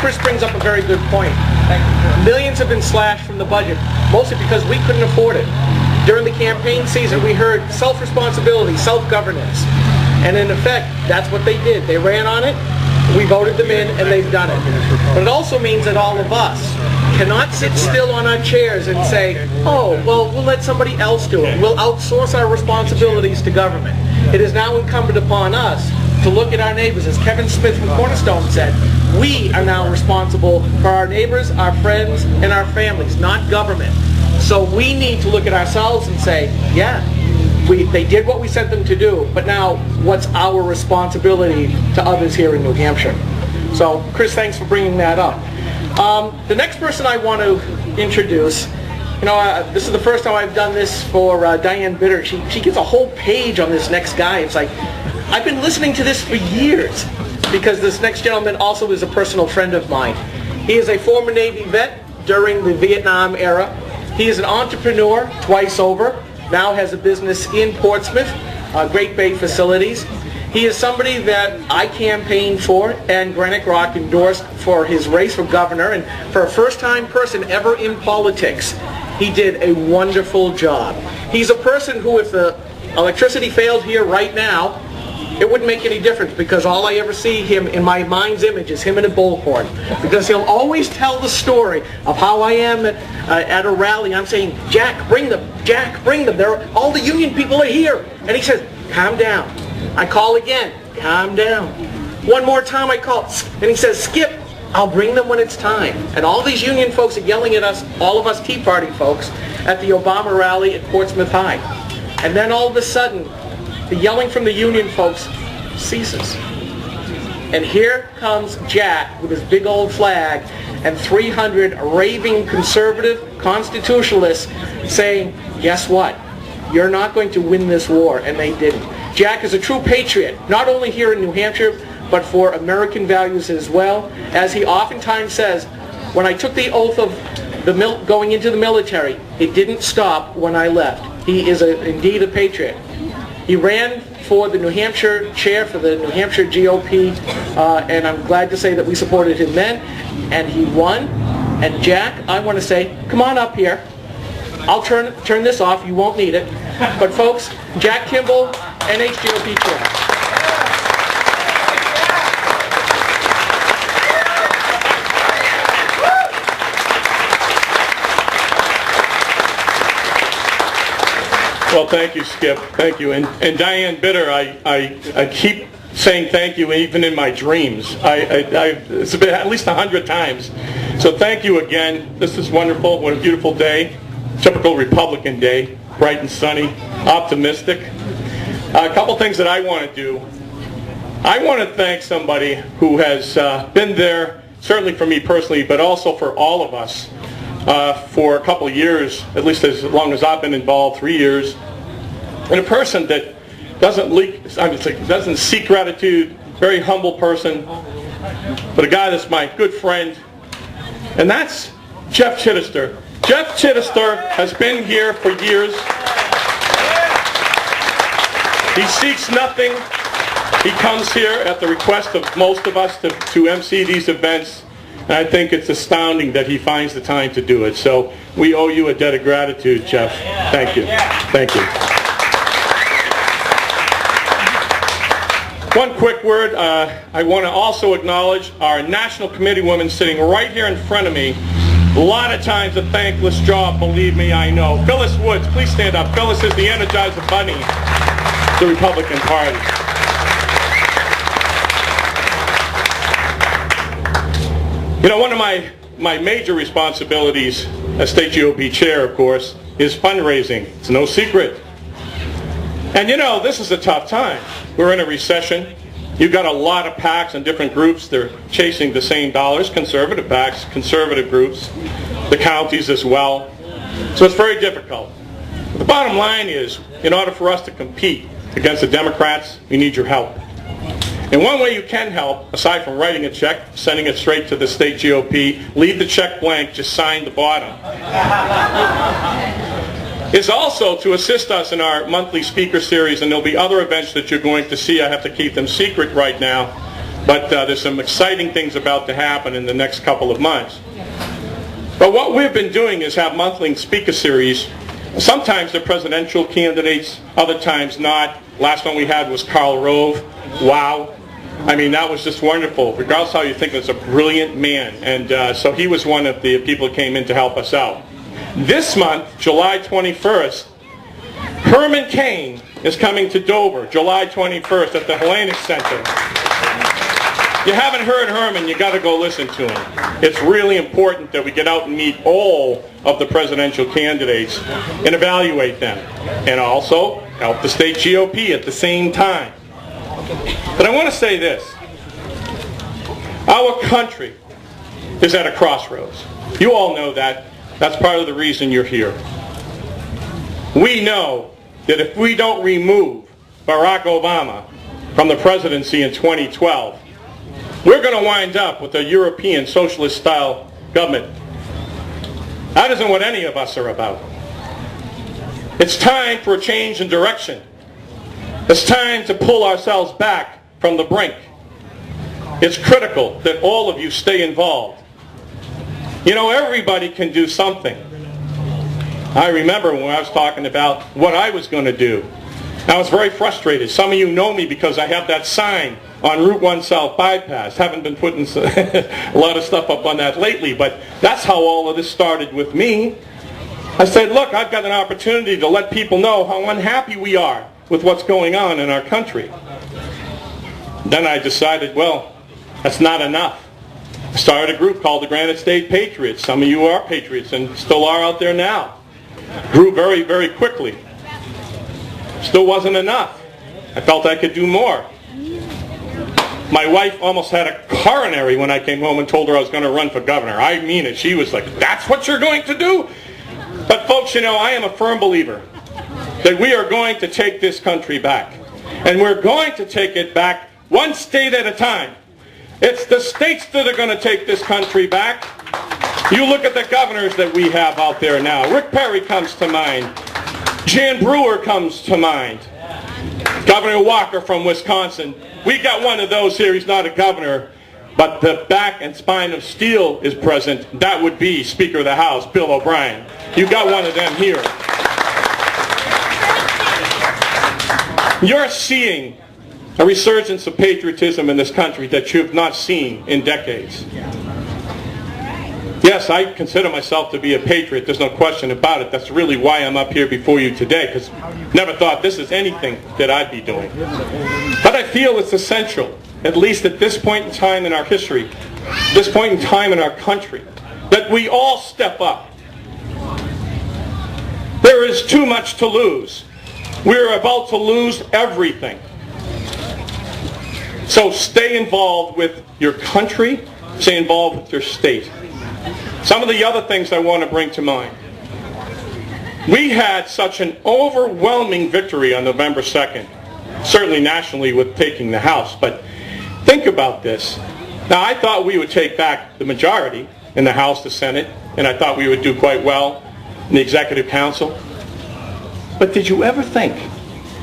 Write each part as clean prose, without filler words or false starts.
Chris brings up a very good point. Millions have been slashed from the budget, mostly because we couldn't afford it. During the campaign season, we heard self-responsibility, self-governance. And in effect, that's what they did. They ran on it, we voted them in, and they've done it. But it also means that all of us cannot sit still on our chairs and say, oh, well, we'll let somebody else do it. We'll outsource our responsibilities to government. It is now incumbent upon us to look at our neighbors. As Kevin Smith from Cornerstone said, we are now responsible for our neighbors, our friends, and our families, not government. So we need to look at ourselves and say, yeah, they did what we sent them to do, but now what's our responsibility to others here in New Hampshire? So, Chris, thanks for bringing that up. The next person I want to introduce, this is the first time I've done this for Diane Bitter. She gets a whole page on this next guy. It's like, I've been listening to this for years because this next gentleman also is a personal friend of mine. He is a former Navy vet during the Vietnam era. He is an entrepreneur twice over, now has a business in Portsmouth, Great Bay facilities. He is somebody that I campaigned for and Granite Rock endorsed for his race for governor, and for a first-time person ever in politics, he did a wonderful job. He's a person who, if the electricity failed here right now, it wouldn't make any difference, because all I ever see him in my mind's image is him in a bullhorn, because he'll always tell the story of how I am at a rally. I'm saying, Jack, bring them. Jack, bring them. All the union people are here. And he says, calm down. I call again, calm down. One more time I call, and he says, Skip, I'll bring them when it's time. And all these union folks are yelling at us, all of us Tea Party folks, at the Obama rally at Portsmouth High. And then all of a sudden, the yelling from the union folks ceases. And here comes Jack with his big old flag and 300 raving conservative constitutionalists saying, guess what? You're not going to win this war. And they didn't. Jack is a true patriot, not only here in New Hampshire, but for American values as well. As he oftentimes says, when I took the oath of going into the military, it didn't stop when I left. He is indeed a patriot. He ran for the New Hampshire chair for the New Hampshire GOP, and I'm glad to say that we supported him then, and he won. And Jack, I want to say, come on up here. I'll turn this off. You won't need it. But folks, Jack Kimball, NHGOP chair. Well, thank you, Skip. Thank you. And Diane Bitter, I keep saying thank you even in my dreams. It's been at least 100 times. So thank you again. This is wonderful. What a beautiful day. Typical Republican day. Bright and sunny. Optimistic. A couple things that I want to do. I want to thank somebody who has been there, certainly for me personally, but also for all of us. For a couple of years, at least as long as I've been involved, 3 years, and a person that doesn't seek gratitude, very humble person, but a guy that's my good friend, and that's Jeff Chittister. Jeff Chittister has been here for years. He seeks nothing. He comes here at the request of most of us to MC these events. And I think it's astounding that he finds the time to do it. So we owe you a debt of gratitude, Jeff. Thank you. Thank you. One quick word. I want to also acknowledge our National Committee woman sitting right here in front of me. A lot of times a thankless job, believe me, I know. Phyllis Woods, please stand up. Phyllis is the Energizer Bunny of the Republican Party. You know, one of my major responsibilities as state GOP chair, of course, is fundraising. It's no secret. And you know, this is a tough time. We're in a recession. You've got a lot of PACs and different groups. They're chasing the same dollars, conservative PACs, conservative groups, the counties as well. So it's very difficult. But the bottom line is, in order for us to compete against the Democrats, we need your help. And one way you can help, aside from writing a check, sending it straight to the state GOP, leave the check blank, just sign the bottom, is also to assist us in our monthly speaker series, and there'll be other events that you're going to see. I have to keep them secret right now. But there's some exciting things about to happen in the next couple of months. But what we've been doing is have monthly speaker series. Sometimes they're presidential candidates, other times not. Last one we had was Karl Rove. Wow. I mean, that was just wonderful. Regardless how you think, it's a brilliant man. And so he was one of the people who came in to help us out. This month, July 21st, Herman Cain is coming to Dover, July 21st at the Hellenic Center. If you haven't heard Herman, you got to go listen to him. It's really important that we get out and meet all of the presidential candidates and evaluate them. And also help the state GOP at the same time. But I want to say this. Our country is at a crossroads. You all know that. That's part of the reason you're here. We know that if we don't remove Barack Obama from the presidency in 2012, we're going to wind up with a European socialist-style government. That isn't what any of us are about. It's time for a change in direction. It's time to pull ourselves back from the brink. It's critical that all of you stay involved. You know, everybody can do something. I remember when I was talking about what I was going to do. I was very frustrated. Some of you know me because I have that sign on Route 1 South Bypass. Haven't been putting a lot of stuff up on that lately, but that's how all of this started with me. I said, look, I've got an opportunity to let people know how unhappy we are with what's going on in our country. Then I decided, well, that's not enough. I started a group called the Granite State Patriots. Some of you are patriots and still are out there now. Grew very, very quickly. Still wasn't enough. I felt I could do more. My wife almost had a coronary when I came home and told her I was going to run for governor. I mean it. She was like, that's what you're going to do? But folks, you know, I am a firm believer that we are going to take this country back. And we're going to take it back one state at a time. It's the states that are going to take this country back. You look at the governors that we have out there now. Rick Perry comes to mind. Jan Brewer comes to mind. Governor Walker from Wisconsin. We got one of those here. He's not a governor, but the back and spine of steel is present. That would be Speaker of the House, Bill O'Brien. You got one of them here. You're seeing a resurgence of patriotism in this country that you've not seen in decades. Yes, I consider myself to be a patriot. There's no question about it. That's really why I'm up here before you today, because never thought this is anything that I'd be doing. But I feel it's essential, at least at this point in time in our history, this point in time in our country, that we all step up. There is too much to lose. We're about to lose everything. So stay involved with your country, stay involved with your state. Some of the other things I want to bring to mind. We had such an overwhelming victory on November 2nd, certainly nationally with taking the House, but think about this. Now, I thought we would take back the majority in the House, the Senate, and I thought we would do quite well in the Executive Council. But did you ever think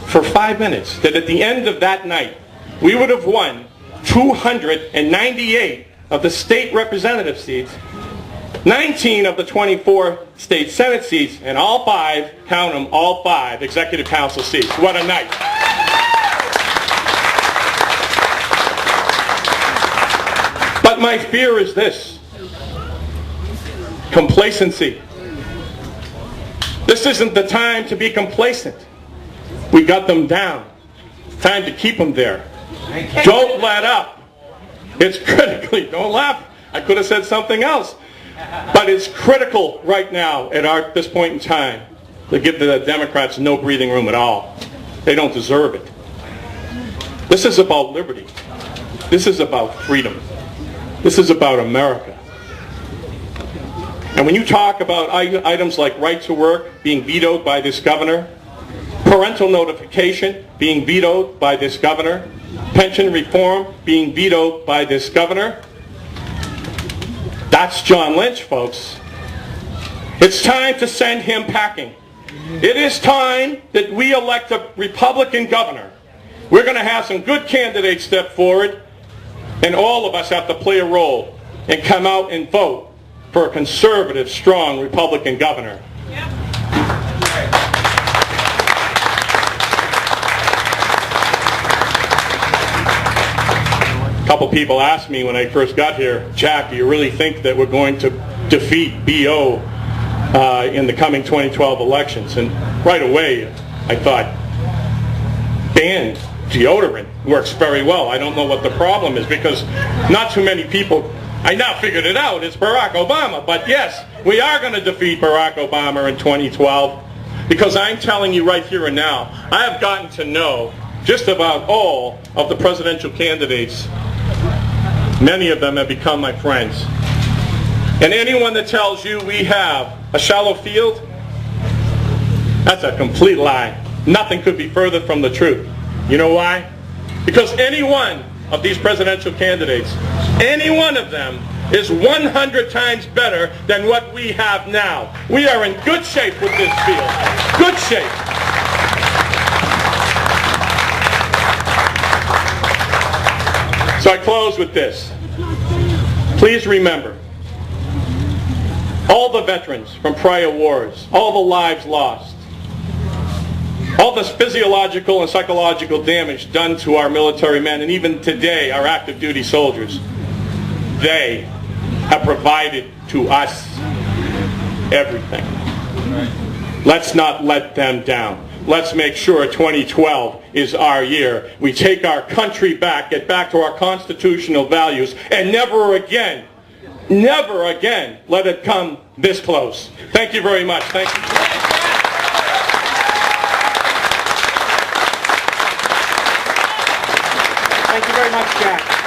for 5 minutes that at the end of that night, we would have won 298 of the state representative seats, 19 of the 24 state Senate seats, and all 5, count them, all 5 Executive Council seats. What a night. But my fear is this: complacency. This isn't the time to be complacent. We got them down. It's time to keep them there. Don't let up. It's critically, don't laugh. I could have said something else. But it's critical right now at this point in time to give the Democrats no breathing room at all. They don't deserve it. This is about liberty. This is about freedom. This is about America. And when you talk about items like right to work being vetoed by this governor, parental notification being vetoed by this governor, pension reform being vetoed by this governor, that's John Lynch, folks. It's time to send him packing. It is time that we elect a Republican governor. We're going to have some good candidates step forward. And all of us have to play a role and come out and vote for a conservative, strong Republican governor. A couple people asked me when I first got here, Jack, do you really think that we're going to defeat BO in the coming 2012 elections? And right away I thought, ban deodorant works very well. I don't know what the problem is, because not too many people, I now figured it out, it's Barack Obama. But yes, we are going to defeat Barack Obama in 2012, because I'm telling you right here and now, I have gotten to know just about all of the presidential candidates. Many of them have become my friends. And anyone that tells you we have a shallow field, that's a complete lie. Nothing could be further from the truth. You know why? Because any one of these presidential candidates, any one of them, is 100 times better than what we have now. We are in good shape with this field. Good shape. So I close with this. Please remember, all the veterans from prior wars, all the lives lost, all the physiological and psychological damage done to our military men, and even today our active duty soldiers, they have provided to us everything. Let's not let them down. Let's make sure 2012 is our year. We take our country back, get back to our constitutional values, and never again let it come this close. Thank you very much. Thank you. Thank you very much, Jack.